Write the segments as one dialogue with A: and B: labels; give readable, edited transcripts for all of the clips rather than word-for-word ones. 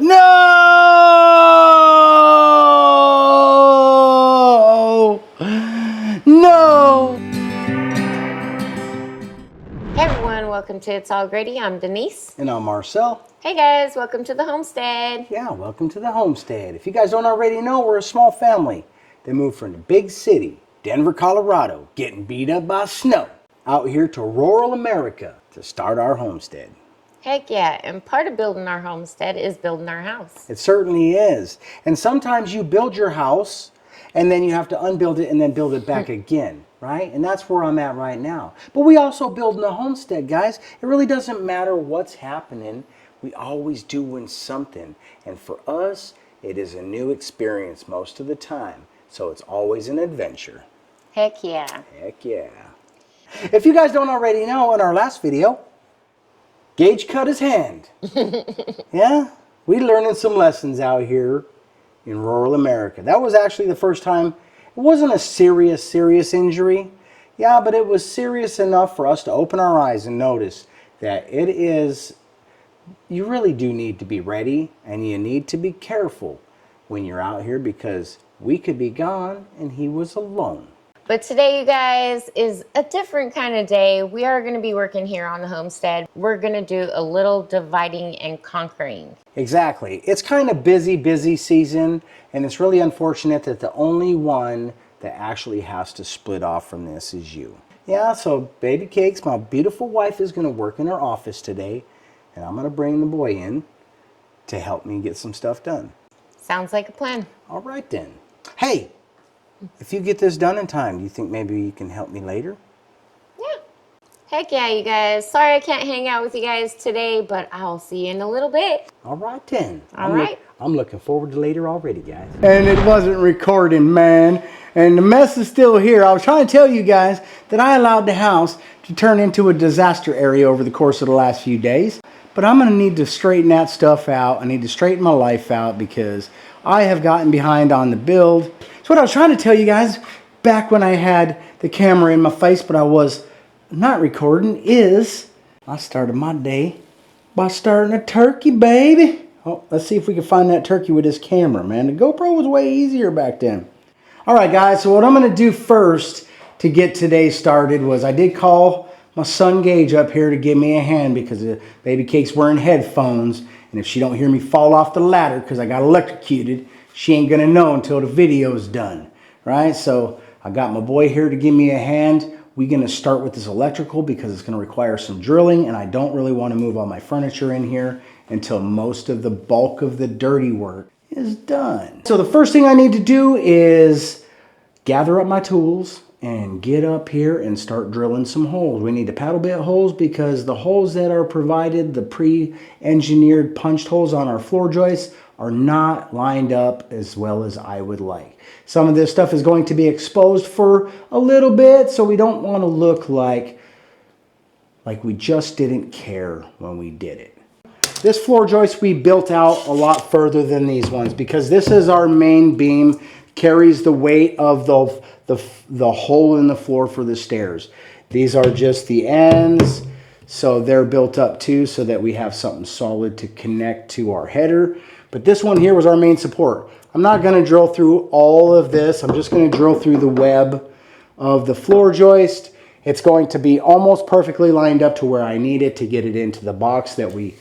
A: No! No!
B: Hey everyone, welcome to It's All Grady. I'm Denise.
A: And I'm Marcel.
B: Hey guys, welcome to the homestead.
A: Yeah, welcome to the homestead. If you guys don't already know, we're a small family that moved from the big city, Denver, Colorado, getting beat up by snow, out here to rural America to start our homestead.
B: Heck yeah, and part of building our homestead is building our house.
A: It certainly is. And sometimes you build your house and then you have to unbuild it and then build it back again, right? And that's where I'm at right now. But we also build a homestead, guys. It really doesn't matter what's happening. We always doing something. And for us, it is a new experience most of the time. So it's always an adventure.
B: Heck yeah.
A: Heck yeah. If you guys don't already know, in our last video, Gage cut his hand. Yeah? We learning some lessons out here in rural America. That was actually the first time. It wasn't a serious injury. Yeah, but it was serious enough for us to open our eyes and notice that it is, you really do need to be ready and you need to be careful when you're out here because we could be gone and he was alone.
B: But today, you guys, is a different kind of day. We are going to be working here on the homestead. We're going to do a little dividing and conquering.
A: Exactly. It's kind of busy season, and it's really unfortunate that the only one that actually has to split off from this is you. Yeah, so Baby Cakes, my beautiful wife, is going to work in her office today, and I'm going to bring the boy in to help me get some stuff done.
B: Sounds like a plan.
A: All right then. Hey! If you get this done in time, do you think maybe you can help me later?
B: Yeah. Heck yeah, you guys. Sorry I can't hang out with you guys today, but I'll see you in a little bit.
A: All right then.
B: All right.
A: I'm looking forward to later already, guys. And it wasn't recording, man. And the mess is still here. I was trying to tell you guys that I allowed the house to turn into a disaster area over the course of the last few days. But I'm going to need to straighten that stuff out. I need to straighten my life out because I have gotten behind on the build. So what I was trying to tell you guys back when I had the camera in my face but I was not recording is I started my day by starting a turkey, baby. Oh, let's see if we can find that turkey with this camera, man. The GoPro was way easier back then. All right, guys, so what I'm going to do first to get today started was I did call my son Gage up here to give me a hand because Baby Cake's wearing headphones. And if she don't hear me fall off the ladder because I got electrocuted, she ain't going to know until the video's done, right? So I got my boy here to give me a hand. We're going to start with this electrical because it's going to require some drilling, and I don't really want to move all my furniture in here until most of the bulk of the dirty work is done. So the first thing I need to do is gather up my tools and get up here and start drilling some holes. We need the paddle bit holes because the holes that are provided, the pre-engineered punched holes on our floor joists, are not lined up as well as I would like. Some of this stuff is going to be exposed for a little bit, so we don't want to look like we just didn't care when we did it. This floor joist we built out a lot further than these ones because this is our main beam, carries the weight of the hole in the floor for the stairs. These are just the ends, so they're built up too so that we have something solid to connect to our header. But this one here was our main support. I'm not going to drill through all of this. I'm just going to drill through the web of the floor joist. It's going to be almost perfectly lined up to where I need it to get it into the box that we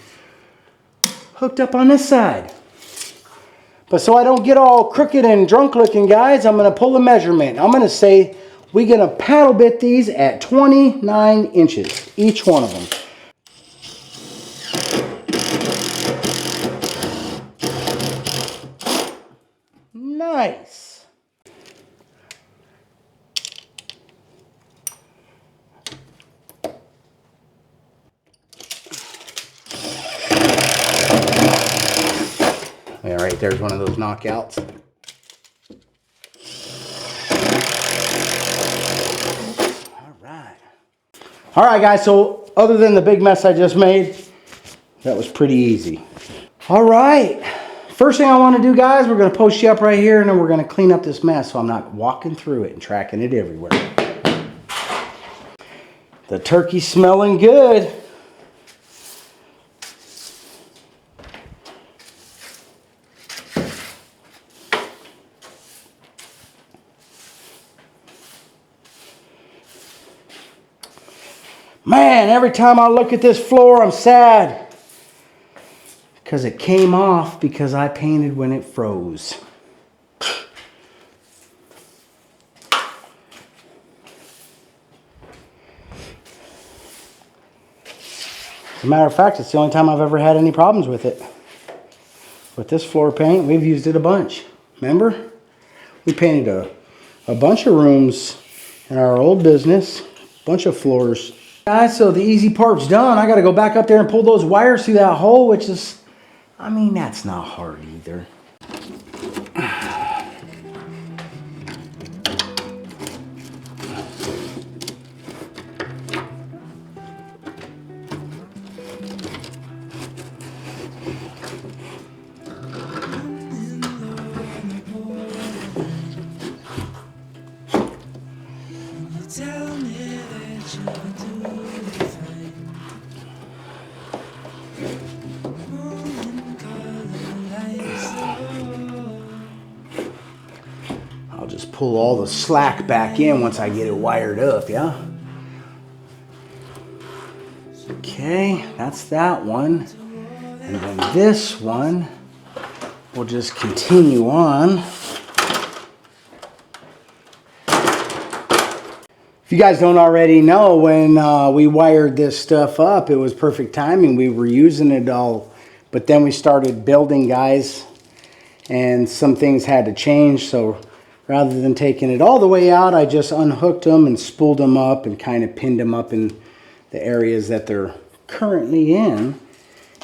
A: hooked up on this side. But so I don't get all crooked and drunk looking, guys, I'm going to pull a measurement. I'm going to say we're going to paddle bit these at 29 inches, each one of them. Nice. Yeah, right there's one of those knockouts. All right, guys, so other than the big mess I just made, that was pretty easy. All right. First thing I want to do, guys, we're going to post you up right here, and then we're going to clean up this mess so I'm not walking through it and tracking it everywhere. The turkey's smelling good. Man, every time I look at this floor, I'm sad. Because it came off because I painted when it froze. As a matter of fact, it's the only time I've ever had any problems with it. With this floor paint, we've used it a bunch. Remember? We painted a bunch of rooms in our old business. A bunch of floors. Guys, so the easy part's done. I got to go back up there and pull those wires through that hole, which is, I mean, that's not hard either. I'll just pull all the slack back in once I get it wired up, yeah? Okay, that's that one. And then this one, we'll just continue on. If you guys don't already know, when we wired this stuff up, it was perfect timing. We were using it all, but then we started building, guys, and some things had to change. So rather than taking it all the way out, I just unhooked them and spooled them up and kind of pinned them up in the areas that they're currently in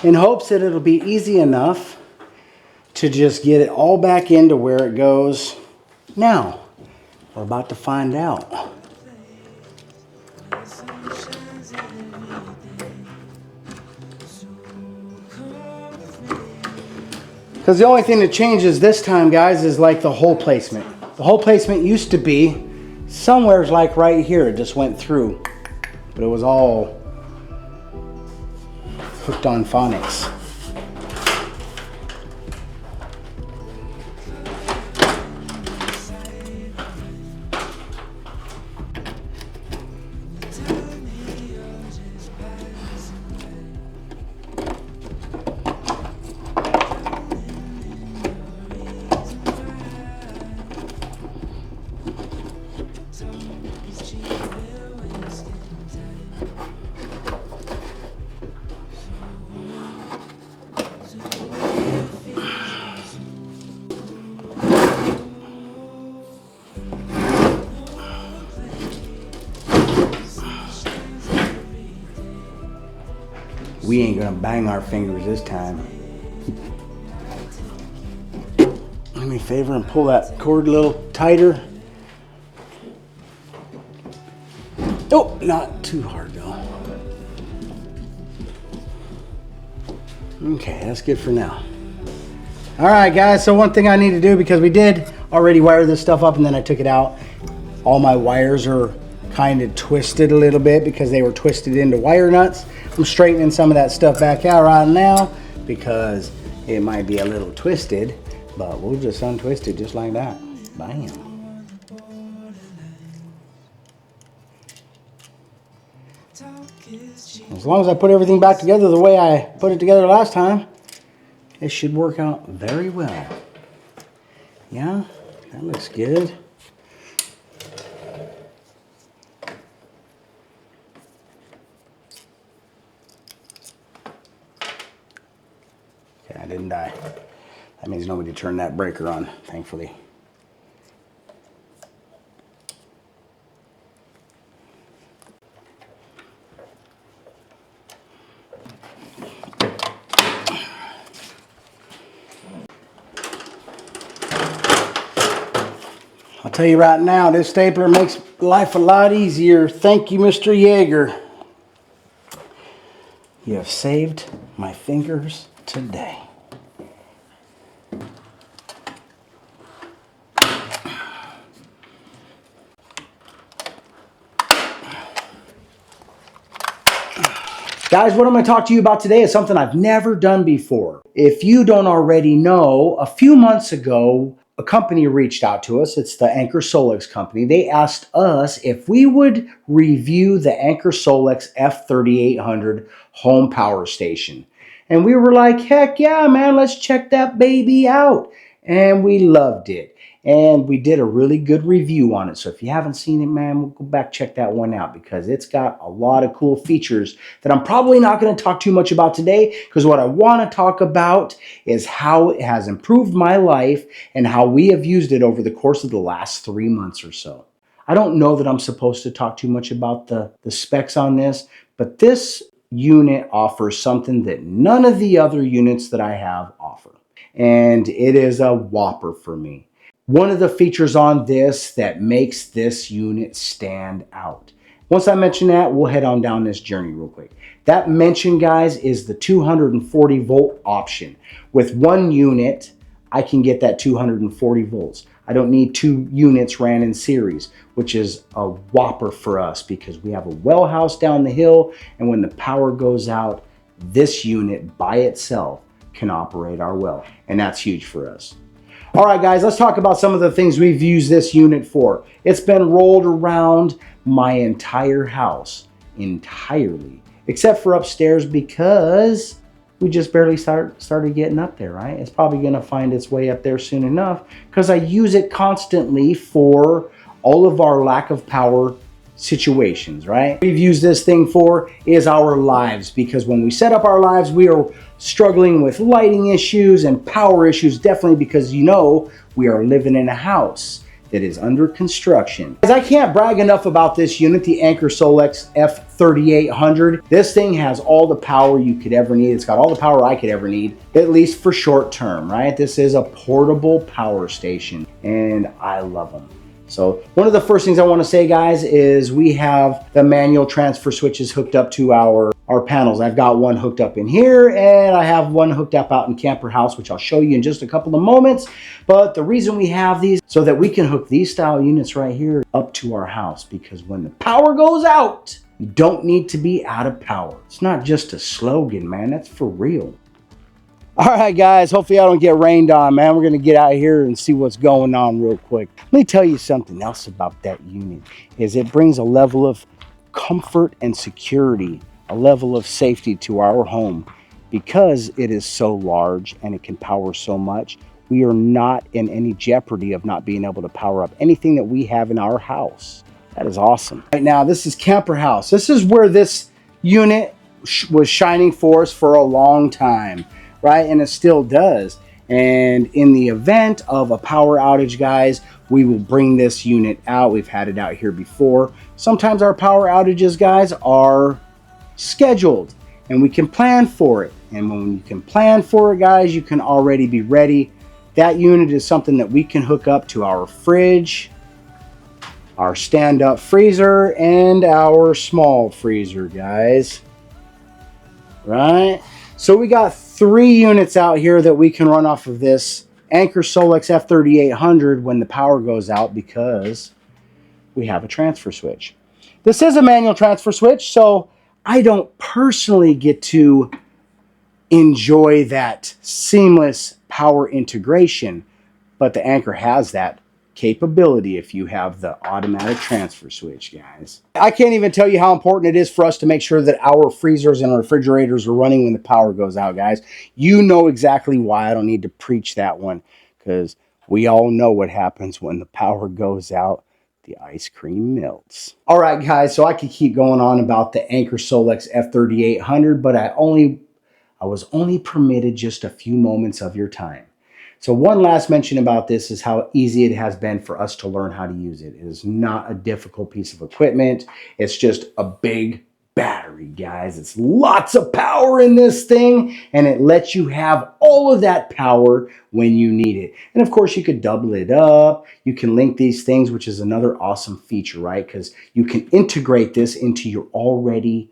A: hopes that it'll be easy enough to just get it all back into where it goes. Now, we're about to find out. Because the only thing that changes this time, guys, is like the hole placement. The hole placement used to be somewhere like right here. It just went through. But it was all hooked on phonics. We ain't gonna bang our fingers this time. Do me a favor and pull that cord a little tighter. Oh, not too hard though. Okay, that's good for now. All right, guys, so one thing I need to do, because we did already wire this stuff up and then I took it out. All my wires are kind of twisted a little bit because they were twisted into wire nuts. I'm straightening some of that stuff back out right now because it might be a little twisted, but we'll just untwist it just like that. Bam. As long as I put everything back together the way I put it together last time, it should work out very well. Yeah, that looks good. Okay, I didn't die. That means nobody turned that breaker on, thankfully. I'll tell you right now, this stapler makes life a lot easier. Thank you, Mr. Yeager. You have saved my fingers today. Guys, what I'm going to talk to you about today is something I've never done before. If you don't already know, a few months ago, a company reached out to us. It's the Anker Solix company. They asked us if we would review the Anker Solix F3800 home power station. And we were like, heck yeah, man, let's check that baby out. And we loved it. And we did a really good review on it. So if you haven't seen it, man, we'll go back, check that one out, because it's got a lot of cool features that I'm probably not going to talk too much about today, because what I want to talk about is how it has improved my life and how we have used it over the course of the last 3 months or so. I don't know that I'm supposed to talk too much about the specs on this, but this unit offers something that none of the other units that I have offer. And it is a whopper for me. One of the features on this that makes this unit stand out. Once I mention that, we'll head on down this journey real quick. That mention, guys, is the 240 volt option. With one unit, I can get that 240 volts. I don't need 2 units ran in series, which is a whopper for us because we have a well house down the hill, and when the power goes out, this unit by itself can operate our well, and that's huge for us. All right, guys, let's talk about some of the things we've used this unit for. It's been rolled around my entire house entirely, except for upstairs because we just barely started getting up there, right? It's probably going to find its way up there soon enough because I use it constantly for all of our lack of power situations, right? We've used this thing for is our lives, because when we set up our lives, we are struggling with lighting issues and power issues, definitely because, you know, we are living in a house that is under construction. As I can't brag enough about this unit, the Anker Solix F3800. This thing has all the power you could ever need. It's got all the power I could ever need, at least for short term, right? This is a portable power station, and I love them. So one of the first things I want to say, guys, is we have the manual transfer switches hooked up to our panels. I've got one hooked up in here, and I have one hooked up out in Camper House, which I'll show you in just a couple of moments. But the reason we have these so that we can hook these style units right here up to our house, because when the power goes out, you don't need to be out of power. It's not just a slogan, man. That's for real. All right, guys, hopefully I don't get rained on, man. We're going to get out here and see what's going on real quick. Let me tell you something else about that unit, is it brings a level of comfort and security, a level of safety to our home. Because it is so large and it can power so much, we are not in any jeopardy of not being able to power up anything that we have in our house. That is awesome. Right now, this is Camper House. This is where this unit was shining for us for a long time. Right, and it still does. And in the event of a power outage, guys, we will bring this unit out. We've had it out here before. Sometimes our power outages, guys, are scheduled, and we can plan for it. And when you can plan for it, guys, you can already be ready. That unit is something that we can hook up to our fridge, our stand-up freezer, and our small freezer, guys. Right? So we got 3 units out here that we can run off of this Anker Solix F3800 when the power goes out, because we have a transfer switch. This is a manual transfer switch, so I don't personally get to enjoy that seamless power integration, but the Anker has that capability if you have the automatic transfer switch, guys. I can't even tell you how important it is for us to make sure that our freezers and refrigerators are running when the power goes out, guys. You know exactly why. I don't need to preach that one, because we all know what happens when the power goes out. The ice cream melts. All right, guys, so I could keep going on about the Anker Solix F3800, but I was only permitted just a few moments of your time. So one last mention about this is how easy it has been for us to learn how to use it. It is not a difficult piece of equipment. It's just a big battery, guys. It's lots of power in this thing, and it lets you have all of that power when you need it. And of course, you could double it up. You can link these things, which is another awesome feature, right? Because you can integrate this into your already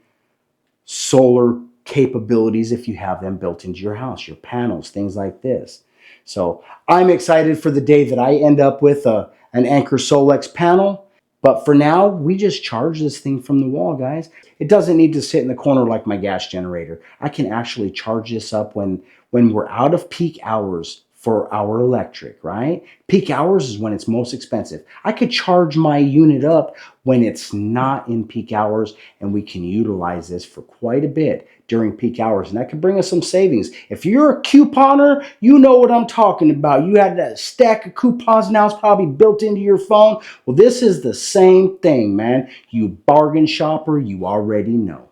A: solar capabilities if you have them built into your house, your panels, things like this. So I'm excited for the day that I end up with an Anker Solix panel. But for now, we just charge this thing from the wall, guys. It doesn't need to sit in the corner like my gas generator. I can actually charge this up when we're out of peak hours for our electric, right? Peak hours is when it's most expensive. I could charge my unit up when it's not in peak hours, and we can utilize this for quite a bit during peak hours, and that could bring us some savings. If you're a couponer, you know what I'm talking about. You had that stack of coupons, now it's probably built into your phone. Well, this is the same thing, man. You bargain shopper, you already know.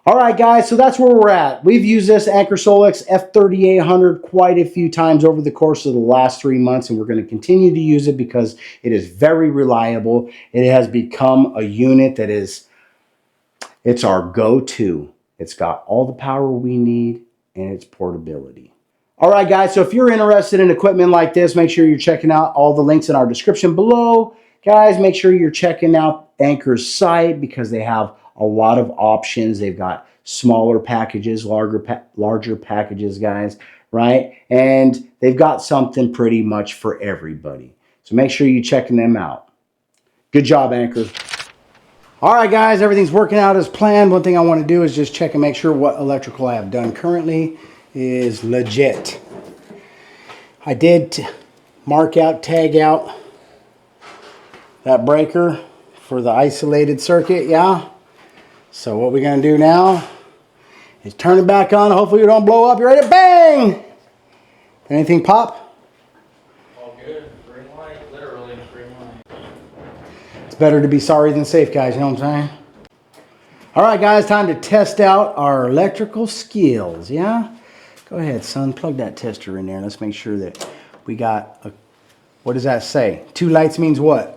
A: All right, guys, so that's where we're at. We've used this Anker Solix F3800 quite a few times over the course of the last 3 months, and we're going to continue to use it because it is very reliable. It has become a unit that it's our go-to. It's got all the power we need and its portability. All right, guys, so if you're interested in equipment like this, make sure you're checking out all the links in our description below. Guys, make sure you're checking out Anker's site because they have a lot of options. They've got smaller packages, larger packages, guys, right? And they've got something pretty much for everybody. So make sure you're checking them out. Good job, Anker. All right, guys, everything's working out as planned. One thing I want to do is just check and make sure what electrical I have done currently is legit. I did mark out, tag out that breaker for the isolated circuit, yeah? So what we're gonna do now is turn it back on. Hopefully it don't blow up. You ready? Bang! Anything pop?
C: All good. Green light, literally green light.
A: It's better to be sorry than safe, guys. You know what I'm saying? All right, guys, time to test out our electrical skills, yeah? Go ahead, son. Plug that tester in there. Let's make sure that we got a... What does that say? 2 lights means what?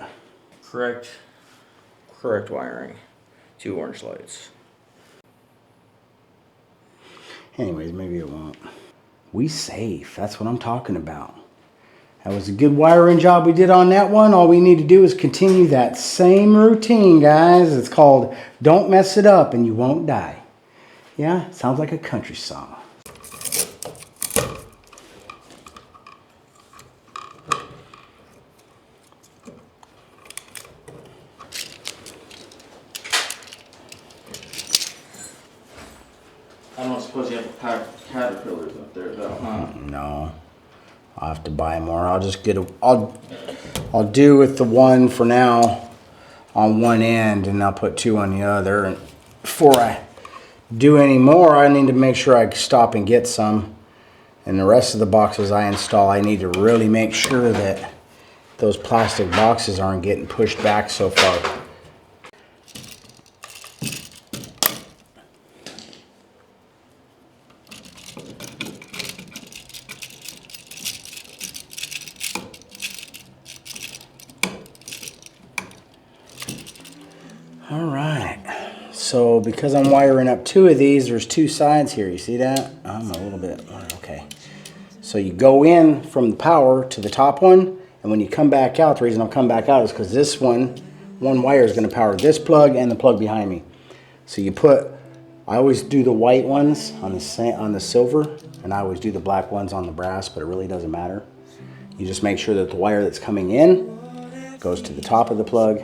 C: Correct wiring. 2 orange lights.
A: Anyways, maybe it won't. We safe. That's what I'm talking about. That was a good wiring job we did on that one. All we need to do is continue that same routine, guys. It's called Don't Mess It Up and You Won't Die. Yeah, sounds like a country song.
C: I don't suppose you have to pack caterpillars up there though, huh?
A: No, I'll have to buy more. I'll just get I'll do with the one for now on one end, and I'll put 2 on the other. And before I do any more, I need to make sure I stop and get some. And the rest of the boxes I install, I need to really make sure that those plastic boxes aren't getting pushed back so far. All right, so because I'm wiring up 2 of these, there's 2 sides here. You see that? I'm a little bit, okay. So you go in from the power to the top one, and when you come back out, the reason I'll come back out is because this one wire is going to power this plug and the plug behind me. So you put, I always do the white ones on the silver, and I always do the black ones on the brass, but it really doesn't matter. You just make sure that the wire that's coming in goes to the top of the plug,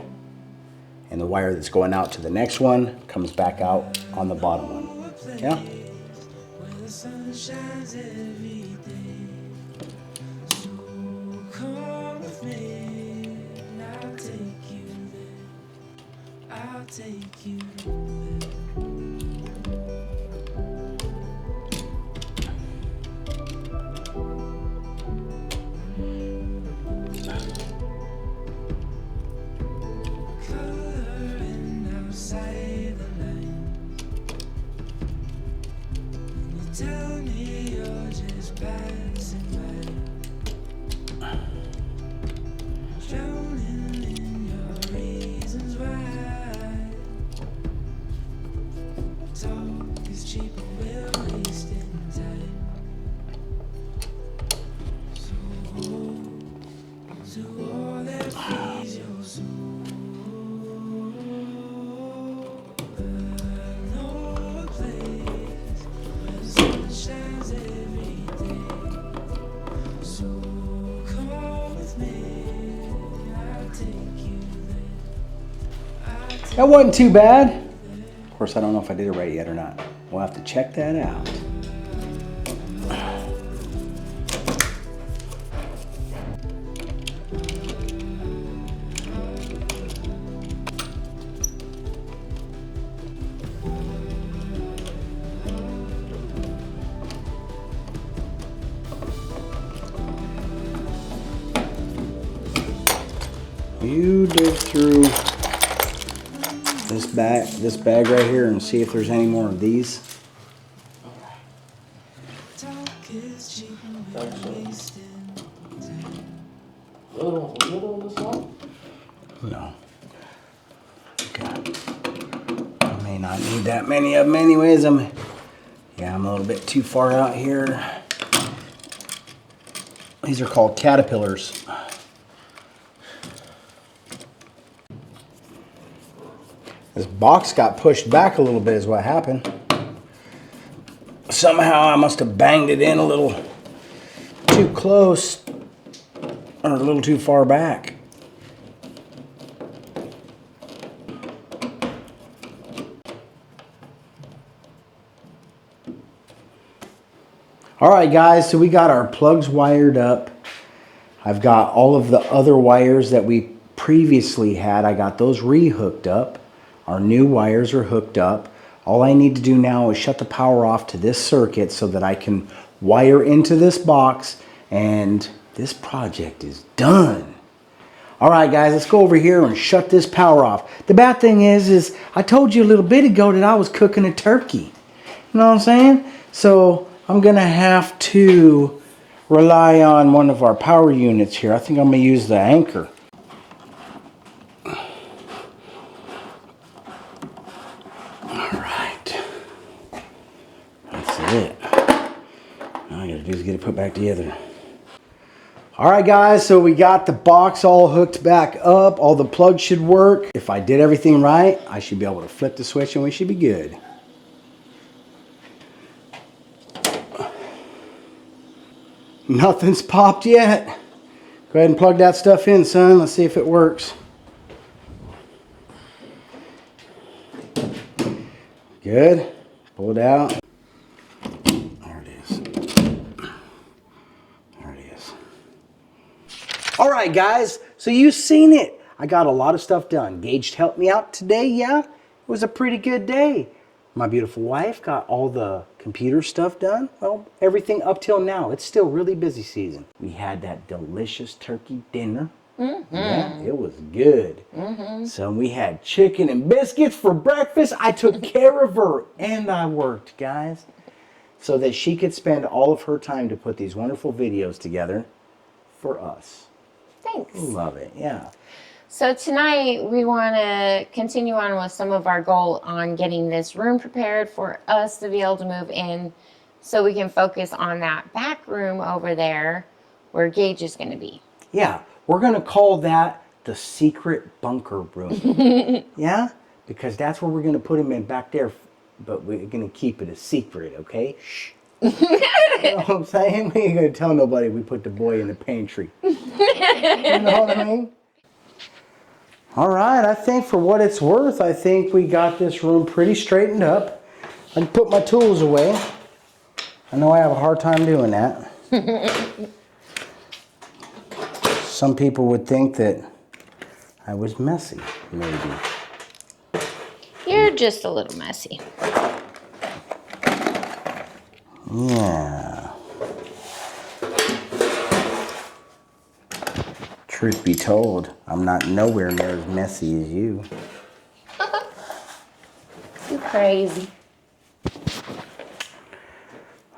A: and the wire that's going out to the next one comes back out on the bottom one. Yeah?
D: Tell me you're just passing by, drowning in your reasons why. Talk is cheap and we're wasting time. So hold to all that feeds your soul. I know a place where the sun shines every day. So come with me, I'll take you there.
A: That wasn't too bad. Of course, I don't know if I did it right yet or not. We'll have to check that out. You dig through this bag right here and see if there's any more of these.
C: Little this one?
A: No. Okay. I may not need that many of them anyways. I'm a little bit too far out here. These are called caterpillars. This box got pushed back a little bit is what happened. Somehow I must have banged it in a little too close or a little too far back. All right, guys, so we got our plugs wired up. I've got all of the other wires that we previously had. I got those re-hooked up. Our new wires are hooked up. All I need to do now is shut the power off to this circuit so that I can wire into this box, and this project is done. All right, guys, let's go over here and shut this power off. The bad thing is I told you a little bit ago that I was cooking a turkey. You know what I'm saying? So I'm gonna have to rely on one of our power units here. I think I'm gonna use the Anker. All I gotta do is get it put back together. All right, guys, so we got the box all hooked back up. All the plugs should work. If I did everything right, I should be able to flip the switch and we should be good. Nothing's popped yet. Go ahead and plug that stuff in, son. Let's see if it works. Good. Pull it out. All right, guys, so you've seen it. I got a lot of stuff done. Gage helped me out today, yeah? It was a pretty good day. My beautiful wife got all the computer stuff done. Well, everything up till now. It's still really busy season. We had that delicious turkey dinner. Yeah, it was good. So we had chicken and biscuits for breakfast. I took care of her and I worked, guys, so that she could spend all of her time to put these wonderful videos together for us.
B: Thanks.
A: Love it, yeah.
B: So tonight we want to continue on with some of our goal on getting this room prepared for us to be able to move in so we can focus on that back room over there where Gage is going to be.
A: Yeah, we're going to call that the secret bunker room. Yeah, because that's where we're going to put him in back there, but we're going to keep it a secret, okay? Shh. You know what I'm saying? We ain't going to tell nobody we put the boy in the pantry. You know what I mean? All right, I think for what it's worth, I think we got this room pretty straightened up. I can put my tools away. I know I have a hard time doing that. Some people would think that I was messy, maybe.
B: You're just a little messy.
A: Yeah. Truth be told, I'm not nowhere near as messy as you.
B: You crazy.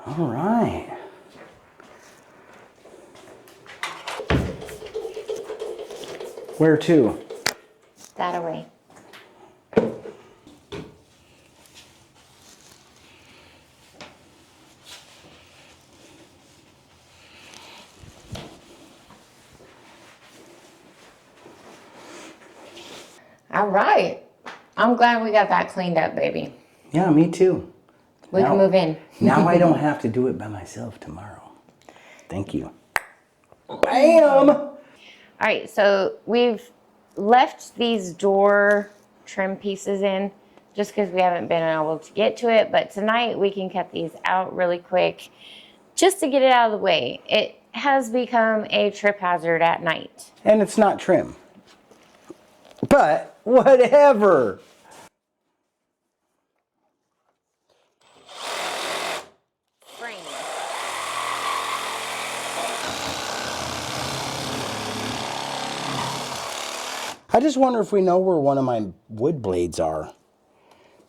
A: All right. Where to?
B: That away. All right. I'm glad we got that cleaned up, baby.
A: Yeah, me too.
B: We can move in.
A: Now I don't have to do it by myself tomorrow. Thank you. Bam!
B: All right, so we've left these door trim pieces in just because we haven't been able to get to it. But tonight we can cut these out really quick just to get it out of the way. It has become a trip hazard at night.
A: And it's not trim. But whatever.
B: Frame.
A: I just wonder if we know where one of my wood blades are.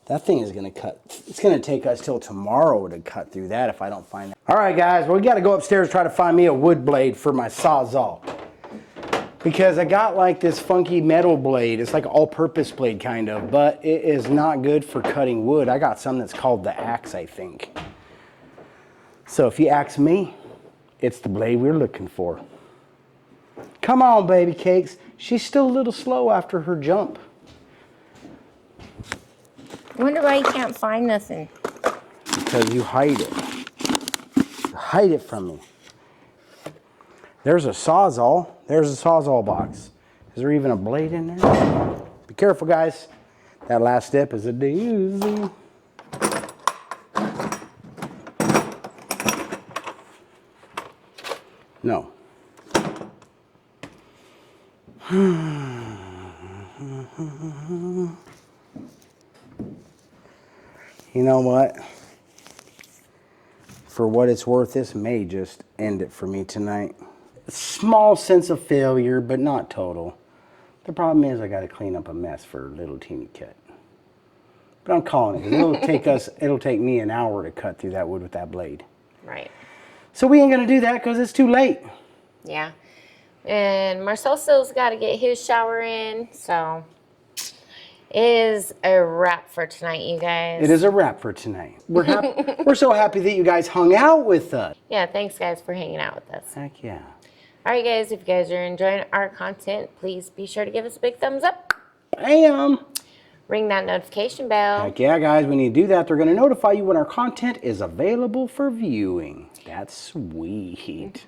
A: That thing is going to cut. It's going to take us till tomorrow to cut through that if I don't find it. All right, guys. Well, we got to go upstairs and try to find me a wood blade for my Sawzall. Because I got like this funky metal blade. It's like an all-purpose blade kind of. But it is not good for cutting wood. I got some that's called the axe, I think. So if you ask me, it's the blade we're looking for. Come on, baby cakes. She's still a little slow after her jump.
B: I wonder why you can't find nothing.
A: Because you hide it. You hide it from me. There's a Sawzall. There's a Sawzall box. Is there even a blade in there? Be careful, guys. That last step is a doozy. No. You know what? For what it's worth, this may just end it for me tonight. A small sense of failure, but not total. The problem is I got to clean up a mess for a little teeny cut. But I'm calling it. It'll take me an hour to cut through that wood with that blade.
B: Right.
A: So we ain't going to do that because it's too late.
B: Yeah. And Marcel still's got to get his shower in, so it is a wrap for tonight, you guys.
A: It is a wrap for tonight. We're so happy that you guys hung out with us.
B: Yeah, thanks, guys, for hanging out with us.
A: Heck yeah.
B: All right, guys, if you guys are enjoying our content, please be sure to give us a big thumbs up.
A: Bam!
B: Ring that notification bell.
A: Heck yeah, guys. When you do that, they're going to notify you when our content is available for viewing. That's sweet.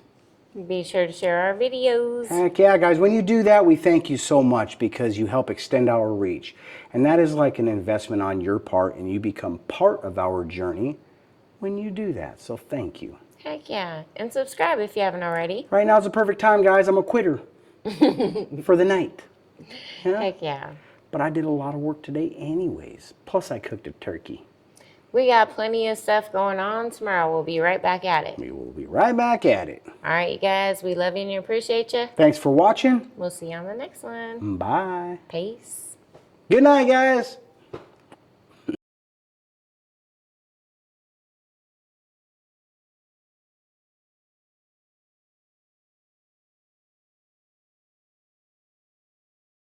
B: Be sure to share our videos.
A: Heck yeah, guys. When you do that, we thank you so much because you help extend our reach. And that is like an investment on your part, and you become part of our journey when you do that. So thank you.
B: Heck yeah. And subscribe if you haven't already.
A: Right now is the perfect time, guys. I'm a quitter for the night. Yeah?
B: Heck yeah.
A: But I did a lot of work today anyways. Plus, I cooked a turkey.
B: We got plenty of stuff going on. Tomorrow we'll be right back at it.
A: We will be right back at it.
B: All right, you guys. We love you and appreciate you.
A: Thanks for watching.
B: We'll see you on the next one.
A: Bye.
B: Peace.
A: Good night, guys.